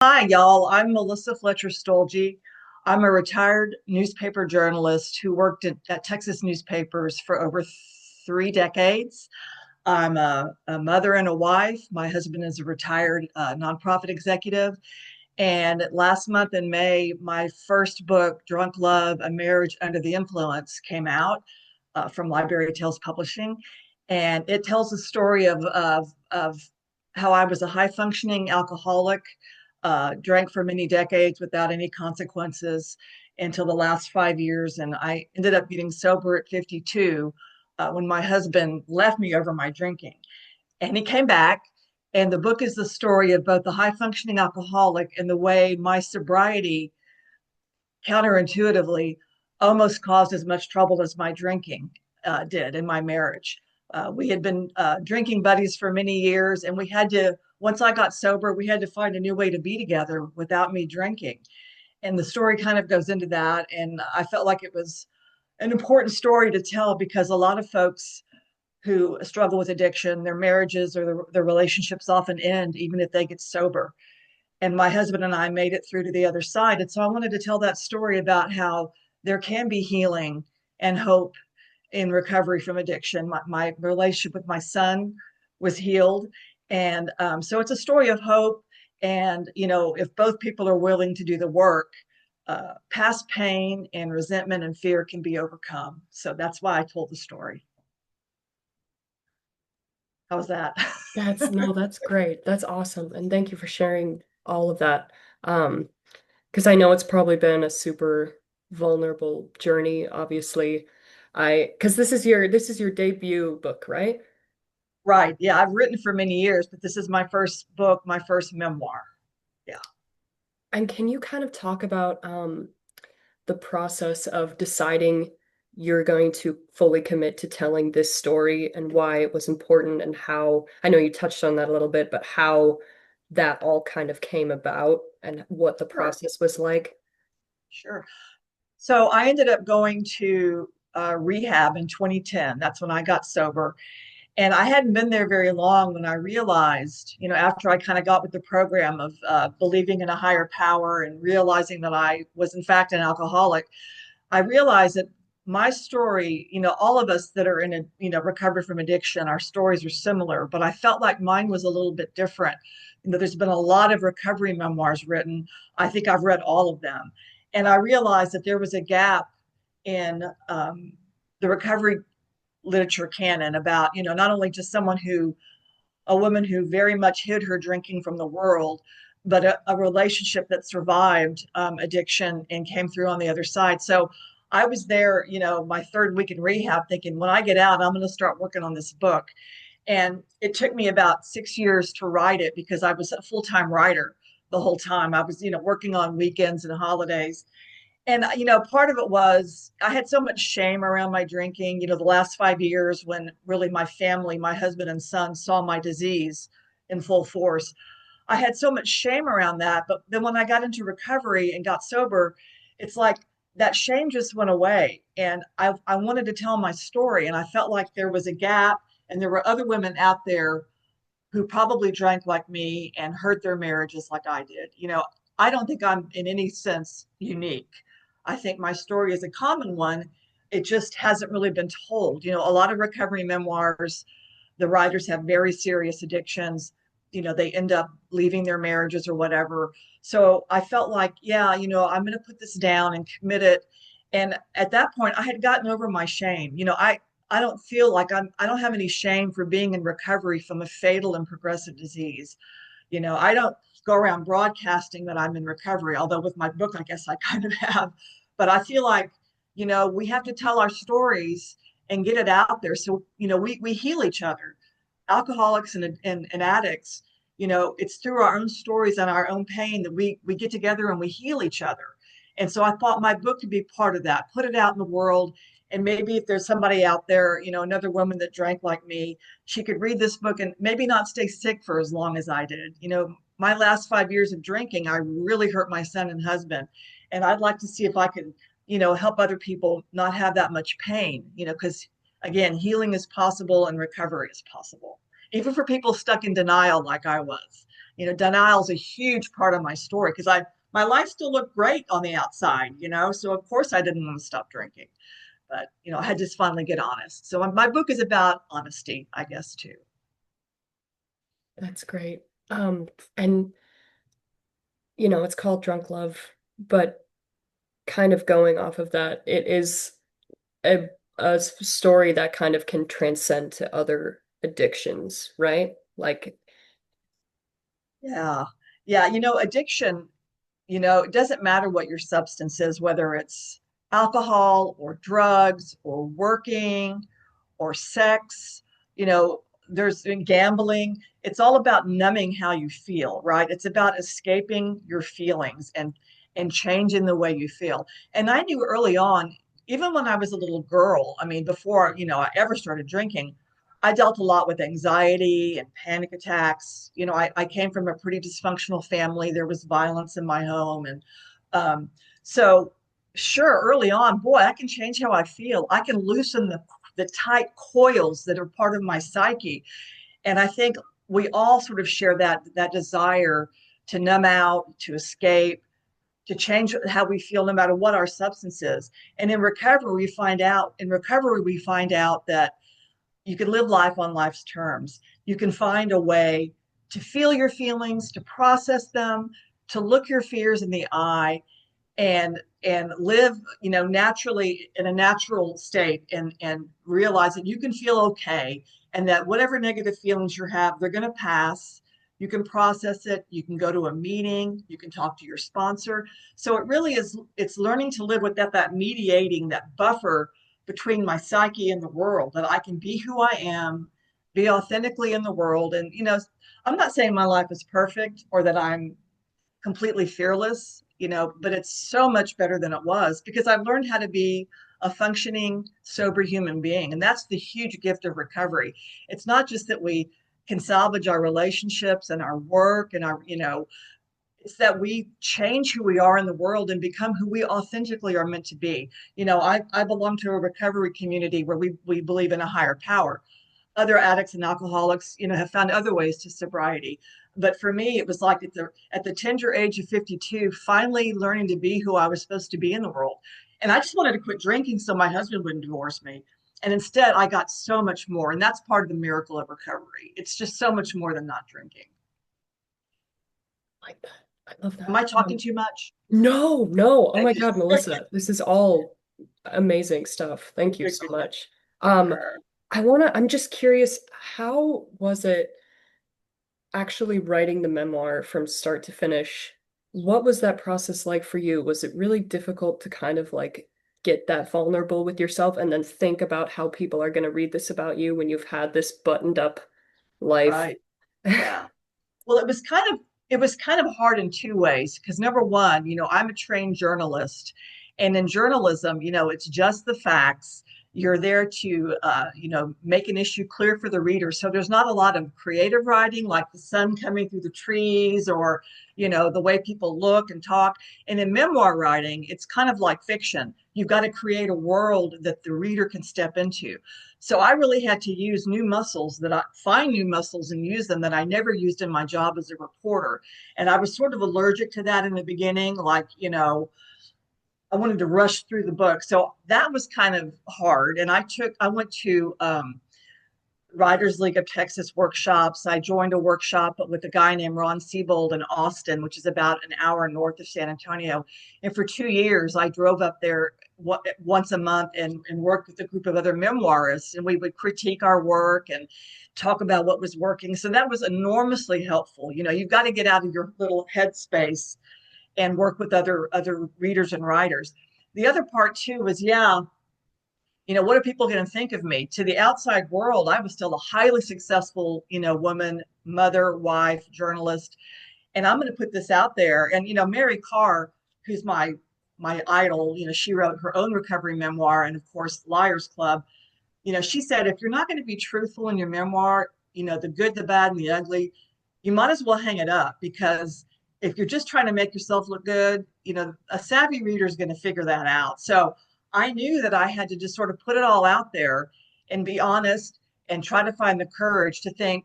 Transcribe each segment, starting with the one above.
Hi, y'all. I'm Melissa Fletcher Stoeltje. I'm a retired newspaper journalist who worked at Texas newspapers for over 3 decades. I'm a mother and a wife. My husband is a retired nonprofit executive. And last month in May, my first book, Drunk Love, A Marriage Under the Influence, came out from Library Tales Publishing. And it tells the story of how I was a high functioning alcoholic, drank for many decades without any consequences until the last 5 years. And I ended up getting sober at 52 when my husband left me over my drinking. And he came back. And the book is the story of both the high functioning alcoholic and the way my sobriety counterintuitively almost caused as much trouble as my drinking did in my marriage. We had been drinking buddies for many years, and we had to, once I got sober, we had to find a new way to be together without me drinking. And the story kind of goes into that. And I felt like it was an important story to tell because a lot of folks who struggle with addiction, their marriages or their relationships often end even if they get sober. And my husband and I made it through to the other side. And so I wanted to tell that story about how there can be healing and hope in recovery from addiction. My relationship with my son was healed. And so it's a story of hope. And, if both people are willing to do the work, past pain and resentment and fear can be overcome. So that's why I told the story. How was that? That's great. That's awesome. And thank you for sharing all of that. Um, because I know it's probably been a super vulnerable journey, obviously. Because this is your debut book, right? Right. Yeah, I've written for many years, but this is my first book, my first memoir. Yeah. And can you kind of talk about the process of deciding you're going to fully commit to telling this story and why it was important and how, I know you touched on that a little bit, but how that all kind of came about and what the Sure. process was like? Sure. So I ended up going to rehab in 2010. That's when I got sober. And I hadn't been there very long when I realized, after I kind of got with the program of believing in a higher power and realizing that I was, in fact, an alcoholic, I realized that my story, all of us that are in a, recovery from addiction, our stories are similar, but I felt like mine was a little bit different. There's been a lot of recovery memoirs written. I think I've read all of them. And I realized that there was a gap in the recovery literature canon about, not only just a woman who very much hid her drinking from the world, but a relationship that survived addiction and came through on the other side. So I was there, my third week in rehab, thinking when I get out, I'm going to start working on this book. And it took me about 6 years to write it because I was a full time writer the whole time. I was, working on weekends and holidays. And, part of it was I had so much shame around my drinking, the last 5 years when really my family, my husband and son saw my disease in full force. I had so much shame around that. But then when I got into recovery and got sober, it's like that shame just went away. And I wanted to tell my story. And I felt like there was a gap and there were other women out there who probably drank like me and hurt their marriages like I did. I don't think I'm in any sense unique. I think my story is a common one. It just hasn't really been told. A lot of recovery memoirs, the writers have very serious addictions. They end up leaving their marriages or whatever. So I felt like, yeah, I'm going to put this down and commit it. And at that point, I had gotten over my shame. I don't feel like I don't have any shame for being in recovery from a fatal and progressive disease. I don't go around broadcasting that I'm in recovery, although with my book, I guess I kind of have. But I feel like, we have to tell our stories and get it out there. So, we heal each other. Alcoholics and addicts, it's through our own stories and our own pain that we get together and we heal each other. And so I thought my book could be part of that, put it out in the world. And maybe if there's somebody out there, another woman that drank like me, she could read this book and maybe not stay sick for as long as I did. My last 5 years of drinking, I really hurt my son and husband. And I'd like to see if I could, help other people not have that much pain, because again, healing is possible and recovery is possible, even for people stuck in denial like I was. Denial's a huge part of my story because my life still looked great on the outside, so of course I didn't want to stop drinking. But, I had to finally get honest. So my book is about honesty, I guess, too. That's great. And it's called Drunk Love, but kind of going off of that, it is a story that kind of can transcend to other addictions, right? Like, Yeah. Yeah. Addiction, it doesn't matter what your substance is, whether it's alcohol or drugs or working or sex, you know, there's gambling. It's all about numbing how you feel, right? It's about escaping your feelings and changing the way you feel. And I knew early on, even when I was a little girl, I mean, before, I ever started drinking, I dealt a lot with anxiety and panic attacks. I came from a pretty dysfunctional family. There was violence in my home. And um, so, sure, early on, boy, I can change how I feel. I can loosen the tight coils that are part of my psyche. And I think we all sort of share that desire to numb out, to escape, to change how we feel no matter what our substance is. And in recovery we find out that you can live life on life's terms. You can find a way to feel your feelings, to process them, to look your fears in the eye, and live naturally in a natural state, and realize that you can feel okay, and that whatever negative feelings you have, they're going to pass. You can process it. You can go to a meeting. You can talk to your sponsor. So it really is, it's learning to live with that mediating, that buffer between my psyche and the world, that I can be who I am, be authentically in the world. And I'm not saying my life is perfect or that I'm completely fearless, but it's so much better than it was because I've learned how to be a functioning, sober human being. And that's the huge gift of recovery. It's not just that we can salvage our relationships and our work and it's that we change who we are in the world and become who we authentically are meant to be. I belong to a recovery community where we believe in a higher power. Other addicts and alcoholics, have found other ways to sobriety. But for me, it was like at the tender age of 52, finally learning to be who I was supposed to be in the world. And I just wanted to quit drinking so my husband wouldn't divorce me. And instead, I got so much more. And that's part of the miracle of recovery. It's just so much more than not drinking. like that. I love Am that. I talking too much? No, no. Oh my Okay. God, Melissa, this is all amazing stuff. Thank you Good, so good, good. much. Um, Sure. I'm just curious, how was it actually writing the memoir from start to finish? What was that process like for you? Was it really difficult to kind of like get that vulnerable with yourself and then think about how people are going to read this about you when you've had this buttoned up life? Right. Yeah. Well, it was kind of hard in two ways because number one, I'm a trained journalist, and in journalism, it's just the facts. You're there to, make an issue clear for the reader. So there's not a lot of creative writing, like the sun coming through the trees, or the way people look and talk. And in memoir writing, it's kind of like fiction. You've got to create a world that the reader can step into. So I really had to use new muscles that I find new muscles and use them that I never used in my job as a reporter. And I was sort of allergic to that in the beginning, like, I wanted to rush through the book. So that was kind of hard. And I went to Writers League of Texas workshops. I joined a workshop with a guy named Ron Siebold in Austin, which is about an hour north of San Antonio. And for 2 years, I drove up there once a month and worked with a group of other memoirists. And we would critique our work and talk about what was working. So that was enormously helpful. You've got to get out of your little headspace and work with other readers and writers. The other part too was, yeah, what are people going to think of me? To the outside world, I was still a highly successful, woman, mother, wife, journalist. And I'm going to put this out there. And, Mary Carr, who's my idol, she wrote her own recovery memoir and of course Liars Club. She said, if you're not going to be truthful in your memoir, the good, the bad, and the ugly, you might as well hang it up, because if you're just trying to make yourself look good, a savvy reader is going to figure that out. So I knew that I had to just sort of put it all out there and be honest and try to find the courage to think,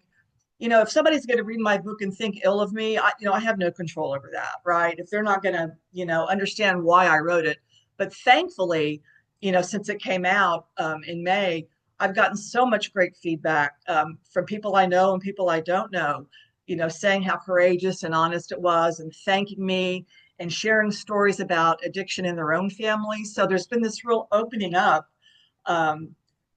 if somebody's going to read my book and think ill of me, I have no control over that, right? If they're not going to, understand why I wrote it. But thankfully, since it came out in May, I've gotten so much great feedback from people I know and people I don't know, saying how courageous and honest it was and thanking me and sharing stories about addiction in their own families. So there's been this real opening up um,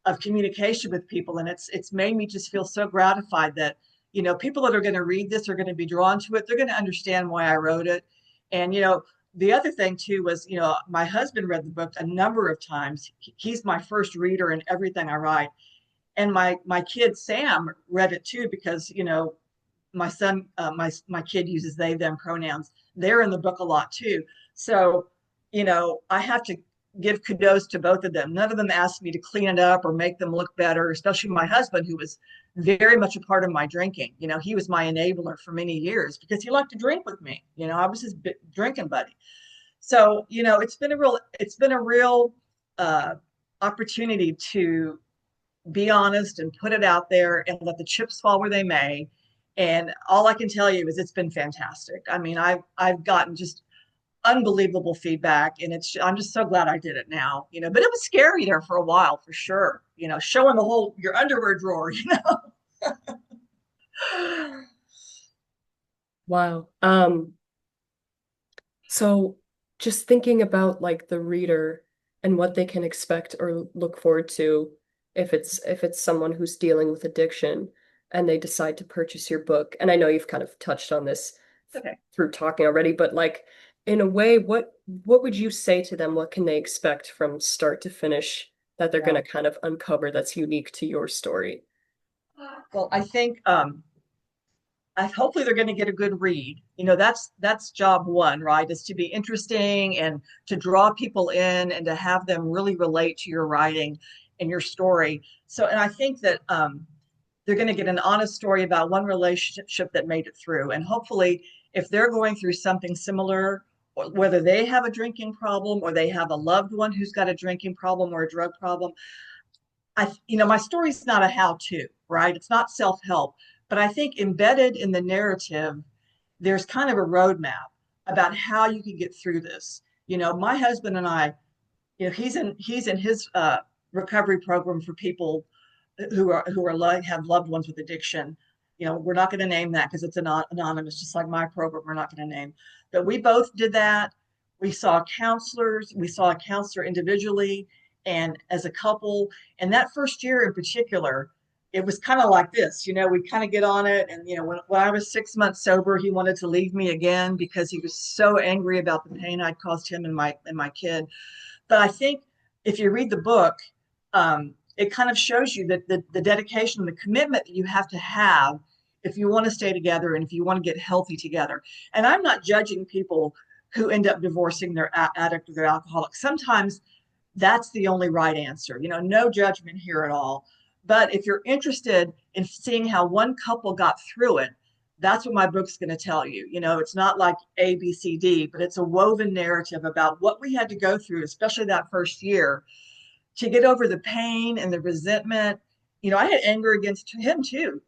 of communication with people, and it's made me just feel so gratified that people that are going to read this are going to be drawn to it. They're going to understand why I wrote it, and the other thing too was my husband read the book a number of times. He's my first reader in everything I write, and my kid Sam read it too because my son, my kid uses they them pronouns. They're in the book a lot too. So, I have to give kudos to both of them. None of them asked me to clean it up or make them look better, especially my husband, who was very much a part of my drinking. He was my enabler for many years because he liked to drink with me. I was his drinking buddy. So, it's been a real uh, opportunity to be honest and put it out there and let the chips fall where they may. And all I can tell you is it's been fantastic. I mean, I've gotten just unbelievable feedback, and I'm just so glad I did it now. But it was scary there for a while for sure. Showing the whole your underwear drawer. Wow. So just thinking about like the reader and what they can expect or look forward to if it's someone who's dealing with addiction and they decide to purchase your book. And I know you've kind of touched on this Okay. through talking already, but like in a way, what would you say to them? What can they expect from start to finish that they're Yeah. going to kind of uncover that's unique to your story? Well, I think hopefully they're going to get a good read. That's job one, right? Is to be interesting and to draw people in and to have them really relate to your writing and your story. So, and I think that they're going to get an honest story about one relationship that made it through. And hopefully, if they're going through something similar, whether they have a drinking problem or they have a loved one who's got a drinking problem or a drug problem, my story's not a how-to, right? It's not self-help, but I think embedded in the narrative, there's kind of a roadmap about how you can get through this. My husband and I, he's in his recovery program for people who are like have loved ones with addiction. We're not going to name that because it's anonymous, just like my program. We're not going to name, but we both did that. We saw counselors. We saw a counselor individually and as a couple. And that first year in particular, it was kind of like this. We kind of get on it. And when I was 6 months sober, he wanted to leave me again because he was so angry about the pain I'd caused him and my kid. But I think if you read the book, it kind of shows you that the dedication and the commitment that you have if you want to stay together and if you want to get healthy together. And I'm not judging people who end up divorcing their addict or their alcoholic. Sometimes that's the only right answer. No judgment here at all. But if you're interested in seeing how one couple got through it, that's what my book's going to tell you. It's not like A, B, C, D, but it's a woven narrative about what we had to go through, especially that first year, to get over the pain and the resentment. I had anger against him too.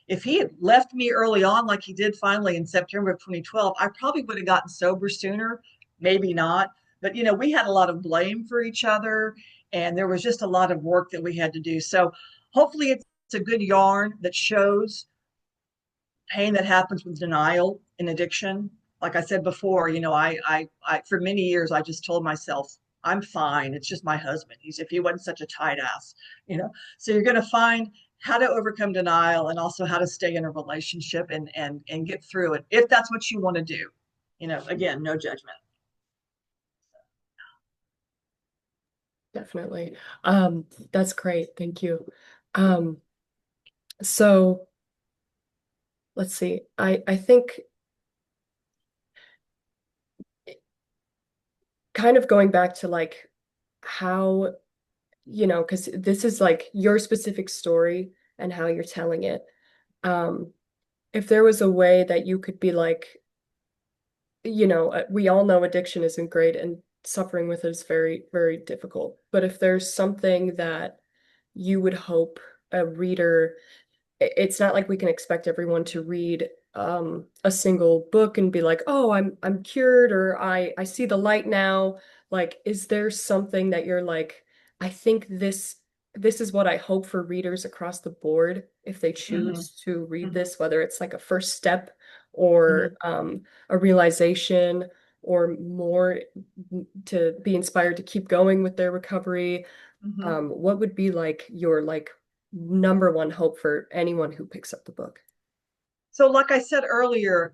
If he had left me early on, like he did finally in September of 2012, I probably would have gotten sober sooner. Maybe not. But, we had a lot of blame for each other, and there was just a lot of work that we had to do. So hopefully it's a good yarn that shows pain that happens with denial and addiction. Like I said before, I for many years I just told myself I'm fine. It's just my husband. If he wasn't such a tight ass, you know. So you're going to find how to overcome denial and also how to stay in a relationship and get through it if that's what you want to do. Again, no judgment. Definitely. That's great. Thank you. Um, so let's see. I think kind of going back to like how, because this is like your specific story and how you're telling it. Um, if there was a way that you could be like, we all know addiction isn't great and suffering with it is very, very difficult. But if there's something that you would hope a reader it's not like we can expect everyone to read a single book and be like, "Oh, I'm cured," or I see the light now. Like, is there something that you're like, I think this is what I hope for readers across the board if they Hmm. choose to read Hmm. this, whether it's like a first step or Hmm. a realization or more to be inspired to keep going with their recovery. Hmm. What would be like your like number one hope for anyone who picks up the book? So, like I said earlier,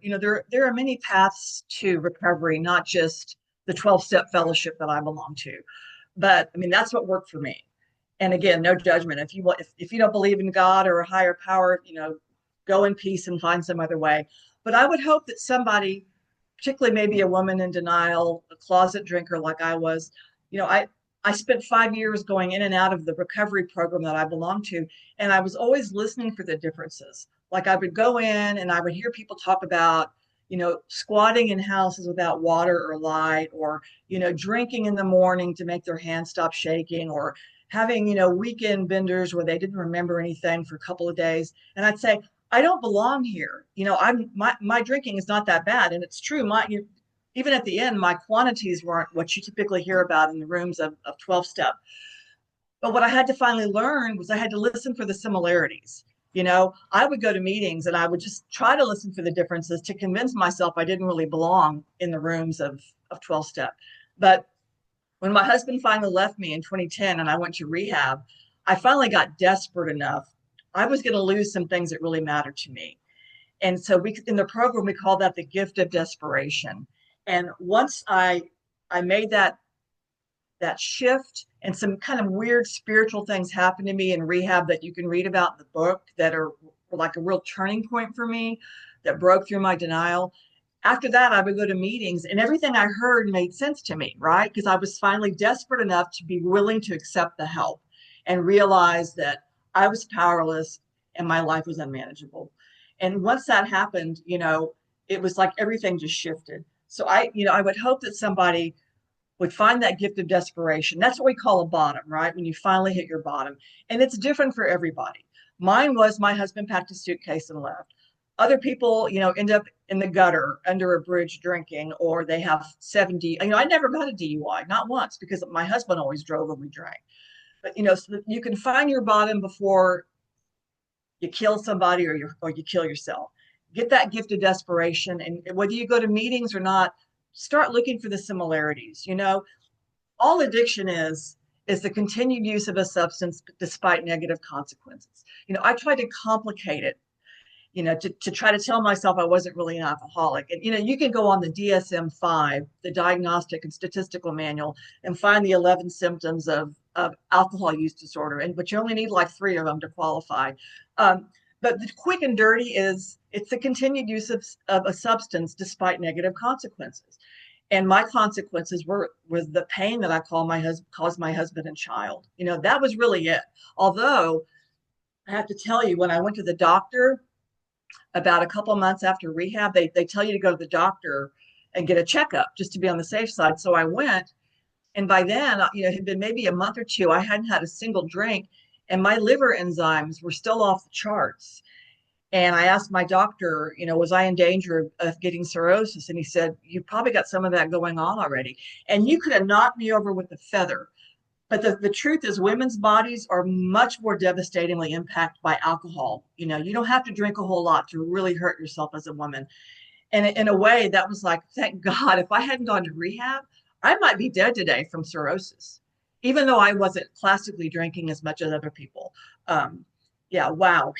there are many paths to recovery, not just the 12-step fellowship that I belong to. But I mean, that's what worked for me. And again, no judgment. If you don't believe in God or a higher power, go in peace and find some other way. But I would hope that somebody, particularly maybe a woman in denial, a closet drinker like I was, you know, I spent 5 years going in and out of the recovery program that I belonged to, and I was always listening for the differences. Like I would go in and I would hear people talk about, squatting in houses without water or light, or, drinking in the morning to make their hands stop shaking, or having, weekend benders where they didn't remember anything for a couple of days. And I'd say, I don't belong here. My drinking is not that bad. And it's true. Even at the end, my quantities weren't what you typically hear about in the rooms of 12 step. But what I had to finally learn was I had to listen for the similarities. I would go to meetings and I would just try to listen for the differences to convince myself I didn't really belong in the rooms of 12 step. But when my husband finally left me in 2010 and I went to rehab, I finally got desperate enough. I was going to lose some things that really mattered to me. And so in the program, we call that the gift of desperation. And once I made that shift, and some kind of weird spiritual things happened to me in rehab that you can read about in the book that are like a real turning point for me that broke through my denial. After that, I would go to meetings and everything I heard made sense to me, right? Because I was finally desperate enough to be willing to accept the help and realize that I was powerless and my life was unmanageable. And once that happened, it was like everything just shifted. So I would hope that somebody would find that gift of desperation. That's what we call a bottom, right? When you finally hit your bottom. And it's different for everybody. Mine was my husband packed a suitcase and left. Other people, end up in the gutter under a bridge drinking, or they have 70. I never got a DUI, not once, because my husband always drove and we drank. But, so that you can find your bottom before you kill somebody or you kill yourself. Get that gift of desperation. And whether you go to meetings or not, start looking for the similarities. All addiction is the continued use of a substance despite negative consequences. I tried to complicate it, to try to tell myself I wasn't really an alcoholic. And you can go on the DSM-5, the Diagnostic and Statistical Manual, and find the 11 symptoms of alcohol use disorder. But you only need like 3 of them to qualify. But the quick and dirty is it's the continued use of a substance despite negative consequences. And my consequences was the pain that I caused my husband and child. That was really it. Although I have to tell you, when I went to the doctor about a couple of months after rehab, they tell you to go to the doctor and get a checkup just to be on the safe side. So I went, and by then, it had been maybe a month or two. I hadn't had a single drink, and my liver enzymes were still off the charts. And I asked my doctor, was I in danger of getting cirrhosis? And he said, you probably got some of that going on already. And you could have knocked me over with a feather. But the truth is, women's bodies are much more devastatingly impacted by alcohol. You don't have to drink a whole lot to really hurt yourself as a woman. And in a way, that was like, thank God, if I hadn't gone to rehab, I might be dead today from cirrhosis, even though I wasn't classically drinking as much as other people. Yeah, wow,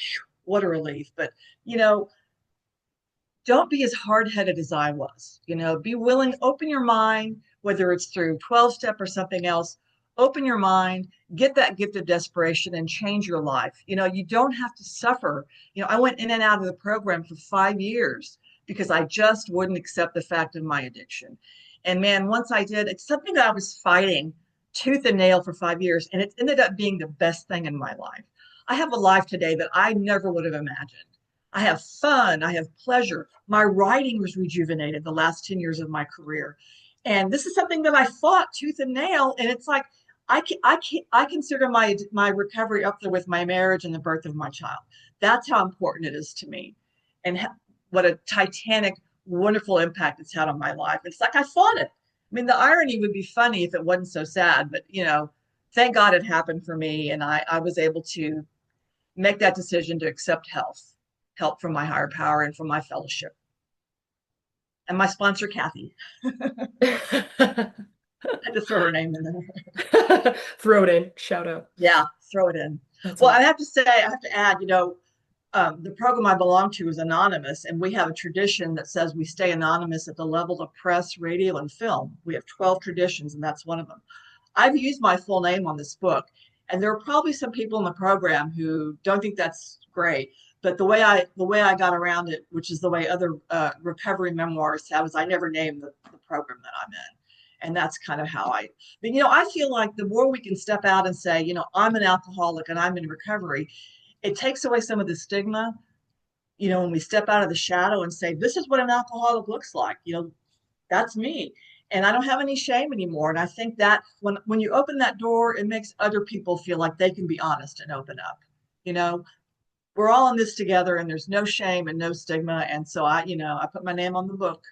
what a relief. But, you know, don't be as hard-headed as I was. Be willing, open your mind, whether it's through 12 step or something else. Open your mind, get that gift of desperation and change your life. You don't have to suffer. I went in and out of the program for 5 years because I just wouldn't accept the fact of my addiction. And man, once I did, it's something that I was fighting tooth and nail for 5 years, and it ended up being the best thing in my life. I have a life today that I never would have imagined. I have fun. I have pleasure. My writing was rejuvenated the last 10 years of my career. And this is something that I fought tooth and nail. And it's like, I consider my recovery up there with my marriage and the birth of my child. That's how important it is to me, and what a titanic, wonderful impact it's had on my life. It's like I fought it. I mean, the irony would be funny if it wasn't so sad, but thank God it happened for me, and I was able to make that decision to accept help from my higher power and from my fellowship and my sponsor, Kathy. I had to throw her name in there. Throw it in, shout out. Yeah, throw it in. That's Well, awesome. I have to add, the program I belong to is anonymous, and we have a tradition that says we stay anonymous at the level of press, radio, and film. We have 12 traditions, and that's one of them. I've used my full name on this book, and there are probably some people in the program who don't think that's great. But the way I got around it, which is the way other recovery memoirs have, is I never named the program that I'm in. And that's kind of how but I feel like the more we can step out and say, I'm an alcoholic and I'm in recovery, it takes away some of the stigma, when we step out of the shadow and say, this is what an alcoholic looks like, that's me. And I don't have any shame anymore. And I think that when you open that door, it makes other people feel like they can be honest and open up. You know, we're all in this together and there's no shame and no stigma. And so I put my name on the book.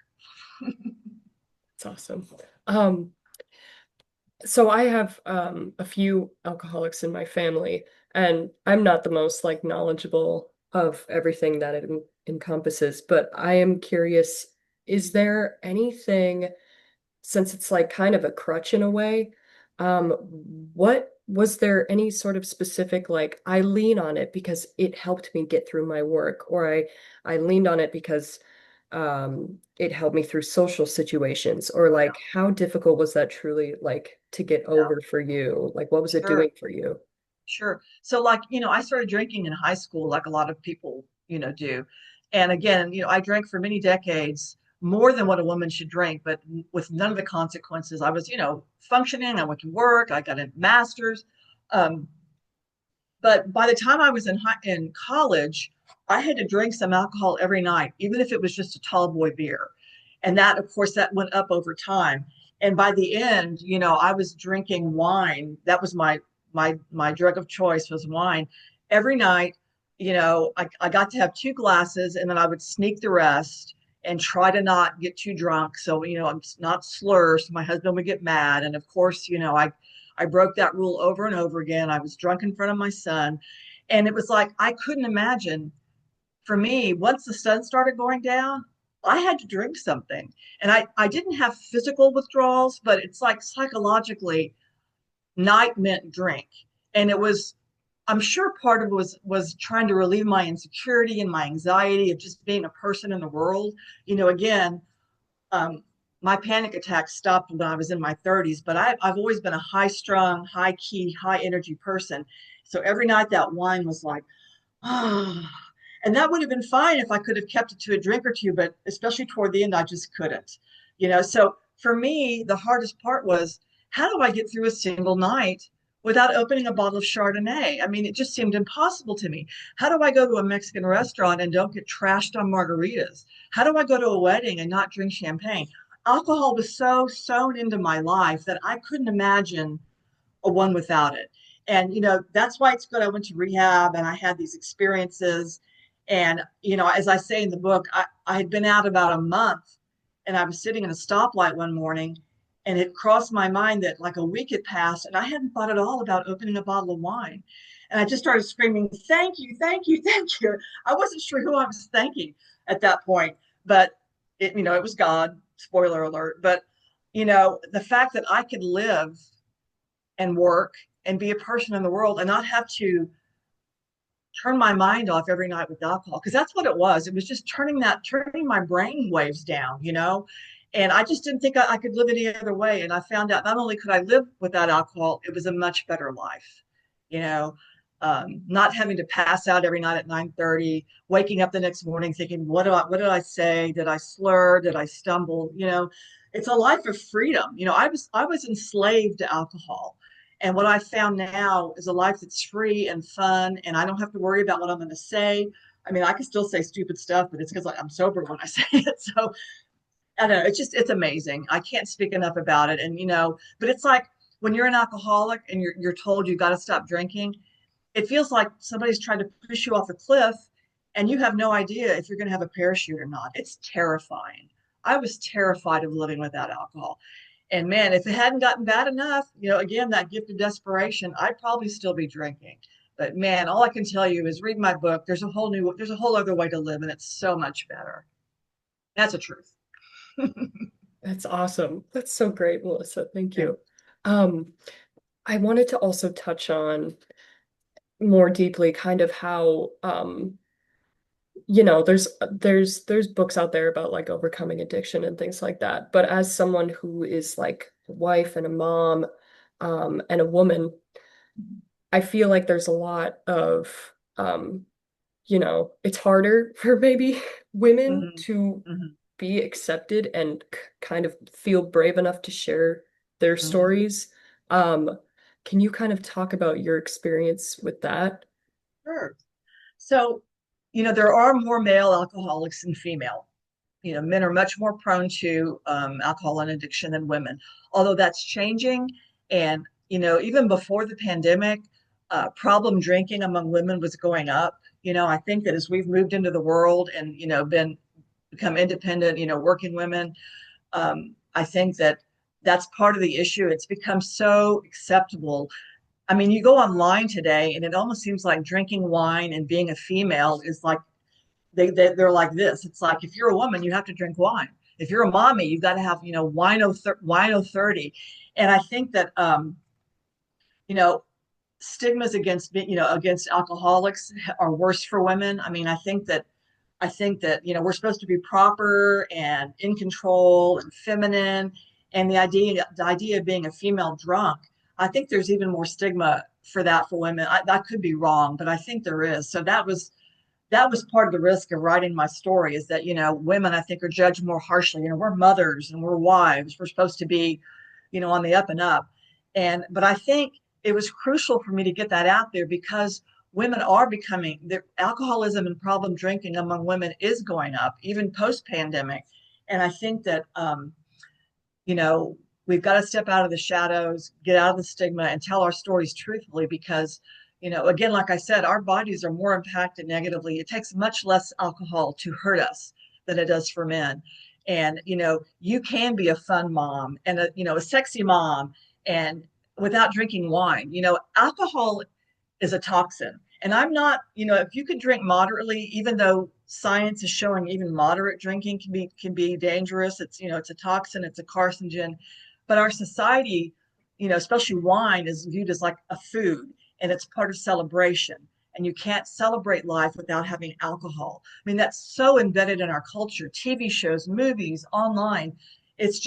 That's awesome. Um, so I have a few alcoholics in my family, and I'm not the most like knowledgeable of everything that it encompasses, but I am curious, is there anything, since it's like kind of a crutch in a way, what was there any sort of specific like I lean on it because it helped me get through my work, or I leaned on it because it helped me through social situations, or Yeah, like how difficult was that truly like to get yeah, over for you? Like what was it sure. doing for you? Sure. So, like, I started drinking in high school, like a lot of people, do. And again, I drank for many decades, more than what a woman should drink, but with none of the consequences. I was, functioning. I went to work. I got a master's. Um, but by the time I was in college, I had to drink some alcohol every night, even if it was just a tall boy beer. And that, of course, that went up over time. And by the end, I was drinking wine. That was my drug of choice was wine. Every night, I got to have two glasses and then I would sneak the rest and try to not get too drunk. So, I'm not slur, so my husband would get mad. And of course, I broke that rule over and over again. I was drunk in front of my son. And it was like I couldn't imagine for me, once the sun started going down, I had to drink something. And I didn't have physical withdrawals, but it's like psychologically, night meant drink. And it was, I'm sure part of it was trying to relieve my insecurity and my anxiety of just being a person in the world. Again, um, my panic attacks stopped when I was in my 30s, but I've always been a high strung, high key, high energy person. So every night that wine was like, ah, and that would have been fine if I could have kept it to a drink or two, but especially toward the end, I just couldn't. So for me, the hardest part was how do I get through a single night without opening a bottle of Chardonnay? I mean, it just seemed impossible to me. How do I go to a Mexican restaurant and don't get trashed on margaritas? How do I go to a wedding and not drink champagne? Alcohol was so sewn into my life that I couldn't imagine a one without it. And that's why it's good. I went to rehab and I had these experiences. And as I say in the book, I had been out about a month, and I was sitting in a stoplight one morning, and it crossed my mind that like a week had passed, and I hadn't thought at all about opening a bottle of wine. And I just started screaming, "Thank you, thank you, thank you!" I wasn't sure who I was thanking at that point, but it was God. Spoiler alert. But the fact that I could live and work and be a person in the world and not have to turn my mind off every night with alcohol, because that's what it was. It was just turning my brain waves down, and I just didn't think I could live any other way. And I found out not only could I live without alcohol, it was a much better life, you know not having to pass out every night at 9:30, waking up the next morning thinking, what did I say? Did I slur? Did I stumble? It's a life of freedom. I was enslaved to alcohol. And what I found now is a life that's free and fun, and I don't have to worry about what I'm going to say. I mean, I can still say stupid stuff, but it's because I'm sober when I say it. So I don't know. It's amazing. I can't speak enough about it. And but it's like when you're an alcoholic and you're told you got to stop drinking, it feels like somebody's trying to push you off a cliff and you have no idea if you're going to have a parachute or not. It's terrifying. I was terrified of living without alcohol. And man, if it hadn't gotten bad enough, again, that gift of desperation, I'd probably still be drinking. But man, all I can tell you is read my book. There's a whole other way to live, and it's so much better. That's the truth. That's awesome. That's so great, Melissa. Thank Yeah. you. Um, I wanted to also touch on more deeply kind of how there's books out there about like overcoming addiction and things like that. But as someone who is like a wife and a mom, and a woman, I feel like there's a lot of it's harder for maybe women Hmm. to Hmm. be accepted and kind of feel brave enough to share their Hmm. stories. Um, can you kind of talk about your experience with that? Sure. So, there are more male alcoholics than female. Men are much more prone to alcohol and addiction than women, although that's changing. And, even before the pandemic, problem drinking among women was going up. I think that as we've moved into the world and, become independent, working women, I think that that's part of the issue. It's become so acceptable. I mean, you go online today and it almost seems like drinking wine and being a female is like they're like this. It's like if you're a woman, you have to drink wine. If you're a mommy, you've got to have wine 30. And I think that you know stigmas against against alcoholics are worse for women. I mean, I think that we're supposed to be proper and in control and feminine, and the idea of being a female drunk. I think there's even more stigma for that for women. That could be wrong, but I think there is. So that was part of the risk of writing my story is that women I think are judged more harshly. We're mothers and we're wives, we're supposed to be on the up and up. But I think it was crucial for me to get that out there because women are becoming the alcoholism and problem drinking among women is going up even post pandemic. And I think that you know, we've got to step out of the shadows, get out of the stigma, and tell our stories truthfully because, again, like I said, our bodies are more impacted negatively. It takes much less alcohol to hurt us than it does for men. And, you can be a fun mom and a sexy mom and without drinking wine. Alcohol is a toxin. And I'm not, if you can drink moderately, even though science is showing even moderate drinking can be dangerous. It's a toxin, it's a carcinogen. But our society, especially wine, is viewed as like a food and it's part of celebration. And you can't celebrate life without having alcohol. I mean, that's so embedded in our culture, TV shows, movies, online. It's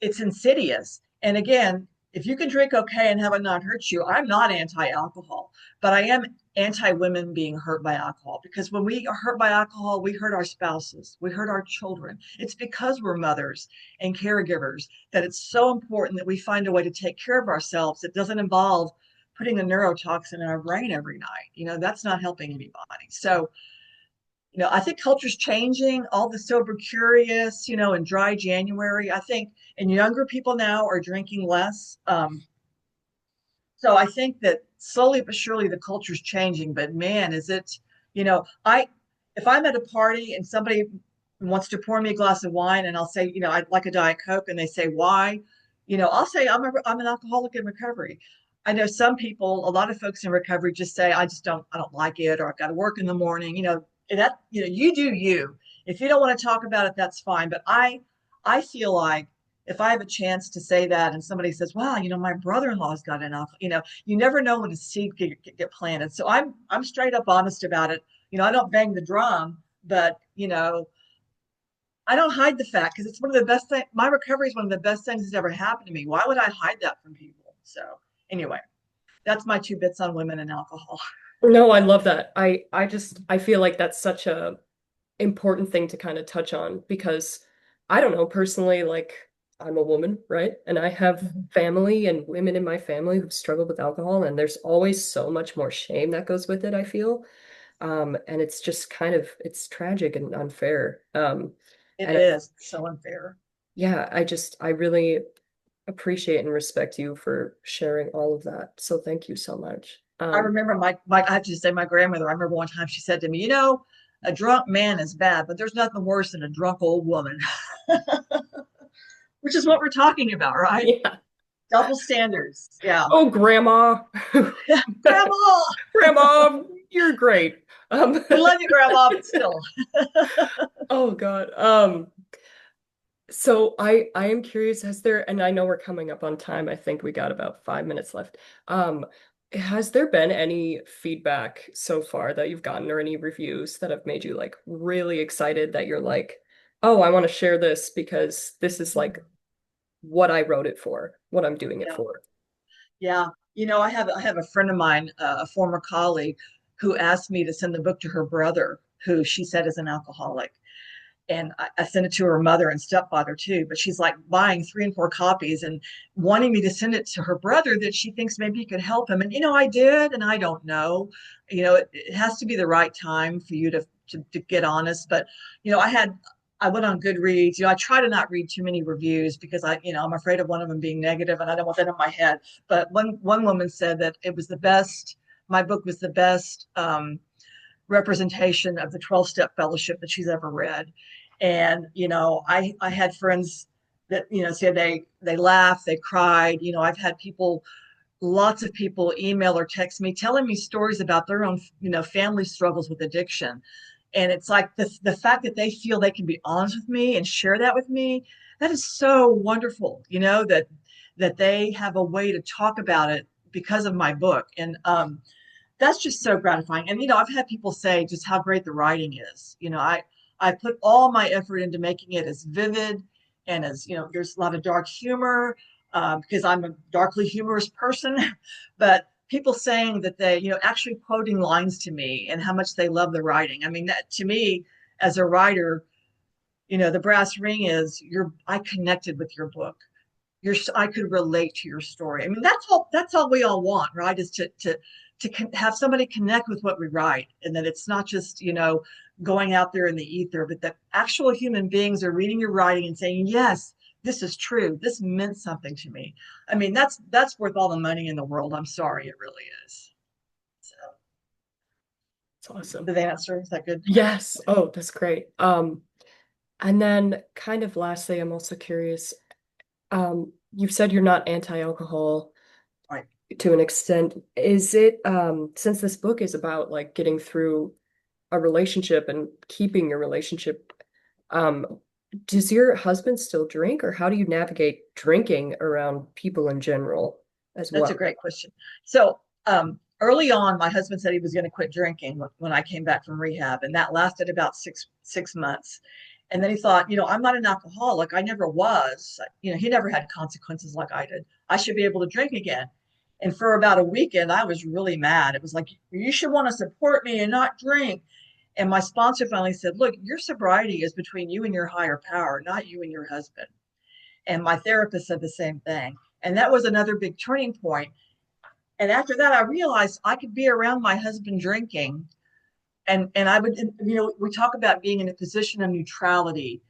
insidious. And again, if you can drink okay and have it not hurt you, I'm not anti-alcohol. But I am anti women being hurt by alcohol because when we are hurt by alcohol, we hurt our spouses, we hurt our children. It's because we're mothers and caregivers that it's so important that we find a way to take care of ourselves that doesn't involve putting a neurotoxin in our brain every night. That's not helping anybody. So, I think culture's changing, all the sober curious, and dry January. I think, and younger people now are drinking less. So I think that slowly but surely the culture's changing. But man, is it, I if I'm at a party and somebody wants to pour me a glass of wine and I'll say, I'd like a Diet Coke, and they say why, I'll say I'm an alcoholic in recovery. I know some people, a lot of folks in recovery just say, I don't like it, or I've got to work in the morning, and that, you do you. If you don't want to talk about it, that's fine. But I feel like if I have a chance to say that and somebody says, wow, my brother-in-law's got an alcohol, you never know when a seed get planted. So I'm straight up honest about it. I don't bang the drum, but I don't hide the fact because it's one of the best things. My recovery is one of the best things that's ever happened to me. Why would I hide that from people? So anyway, that's my two bits on women and alcohol. No, I love that. I feel like that's such a important thing to kind of touch on because I don't know, personally, like I'm a woman, right? And I have Mhm. family and women in my family who've struggled with alcohol, and there's always so much more shame that goes with it, I feel. And it's just kind of it's tragic and unfair. It And is so unfair. yeah, I really appreciate and respect you for sharing all of that. So thank you so much. I remember I have to say my grandmother, I remember one time she said to me, a drunk man is bad, but there's nothing worse than a drunk old woman, which is what we're talking about, right? Yeah. Double standards. Yeah. Oh, Grandma. Grandma, Grandma, you're great. we love you, Grandma, but still. Oh God. So I am curious, has there, and I know we're coming up on time. I think we got about 5 minutes left. Um, has there been any feedback so far that you've gotten or any reviews that have made you like really excited that you're like, oh, I want to share this because this is like what I wrote it for, what I'm doing it Yeah. for. Yeah. I have a friend of mine, a former colleague, who asked me to send the book to her brother, who she said is an alcoholic. And I sent it to her mother and stepfather too, but she's like buying 3 and 4 copies and wanting me to send it to her brother that she thinks maybe it could help him. And I did, and I don't know. It has to be the right time for you to get honest. But I went on Goodreads. I try to not read too many reviews because I'm afraid of one of them being negative, and I don't want that in my head. But one woman said that it was the best. My book was the best representation of the 12-step fellowship that she's ever read. And I had friends that said they laughed, they cried. I've had lots of people email or text me telling me stories about their own family struggles with addiction. And it's like the fact that they feel they can be honest with me and share that with me, that is so wonderful. That they have a way to talk about it because of my book. And that's just so gratifying. And I've had people say just how great the writing is. I put all my effort into making it as vivid, and as there's a lot of dark humor, because I'm a darkly humorous person. But people saying that they actually quoting lines to me and how much they love the writing. I mean, that to me as a writer, the brass ring is I connected with your book. I could relate to your story. I mean, that's all we all want, right? Is to have somebody connect with what we write, and that it's not just going out there in the ether, but that actual human beings are reading your writing and saying, yes, this is true, this meant something to me. I mean, that's worth all the money in the world. I'm sorry, it really is. So It's awesome. did they answer? Is that good? Yes. Oh, that's great. And then kind of lastly, I'm also curious, you've said you're not anti-alcohol Right. to an extent. Is it, since this book is about like getting through a relationship and keeping your relationship, um, does your husband still drink, or how do you navigate drinking around people in general as That's a well? great question. So early on, my husband said he was going to quit drinking when I came back from rehab, and that lasted about six months. And then he thought, I'm not an alcoholic. I never was. He never had consequences like I did. I should be able to drink again. And for about a weekend, I was really mad. It was like, you should want to support me and not drink. And my sponsor finally said, look, your sobriety is between you and your higher power, not you and your husband. And my therapist said the same thing. And that was another big turning point. And after that, I realized I could be around my husband drinking. And I would, we talk about being in a position of neutrality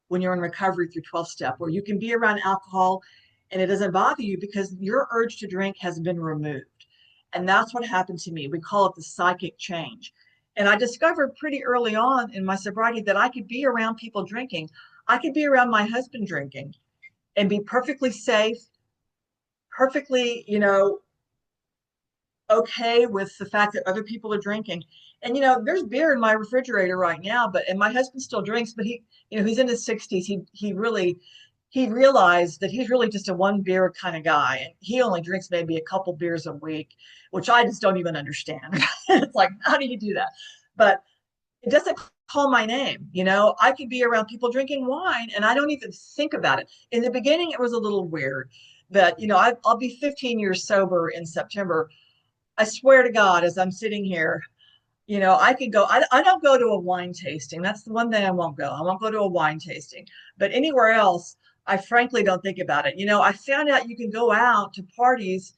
when you're in recovery through 12 step, where you can be around alcohol and it doesn't bother you because your urge to drink has been removed. And that's what happened to me. We call it the psychic change. And I discovered pretty early on in my sobriety that I could be around people drinking. I could be around my husband drinking and be perfectly safe, perfectly, okay with the fact that other people are drinking. And there's beer in my refrigerator right now, and my husband still drinks, but he's in his 60s. He realized that he's really just a one beer kind of guy, and he only drinks maybe a couple beers a week, which I just don't even understand. It's like, how do you do that? But it doesn't call my name. I could be around people drinking wine and I don't even think about it. In the beginning, it was a little weird, but I'll be 15 years sober in September. I swear to God, as I'm sitting here, I could go. I don't go to a wine tasting. That's the one thing I won't go. I won't go to a wine tasting. But anywhere else, I frankly don't think about it. I found out you can go out to parties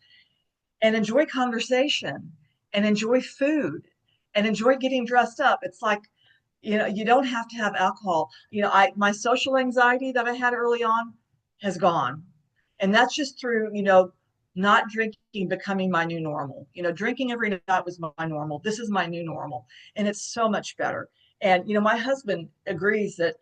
and enjoy conversation and enjoy food and enjoy getting dressed up. It's like, you don't have to have alcohol. My social anxiety that I had early on has gone. And that's just through, not drinking becoming my new normal. Drinking every night was my normal. This is my new normal. And it's so much better. And, my husband agrees that,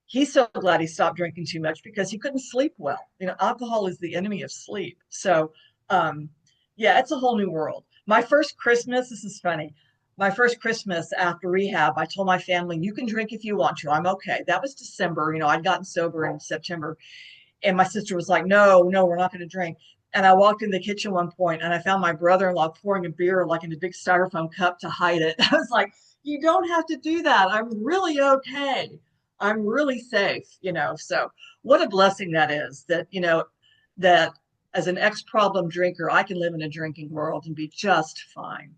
he's so glad he stopped drinking too much because he couldn't sleep well. Alcohol is the enemy of sleep. So, yeah, it's a whole new world. My first Christmas, this is funny. My first Christmas after rehab, I told my family, you can drink if you want to. I'm okay. That was December. I'd gotten sober in September. And my sister was like, no, no, we're not going to drink. And I walked in the kitchen one point and I found my brother-in-law pouring a beer like in a big styrofoam cup to hide it. I was like, you don't have to do that. I'm really okay. I'm really safe. So what a blessing that is that, that as an ex-problem drinker, I can live in a drinking world and be just fine.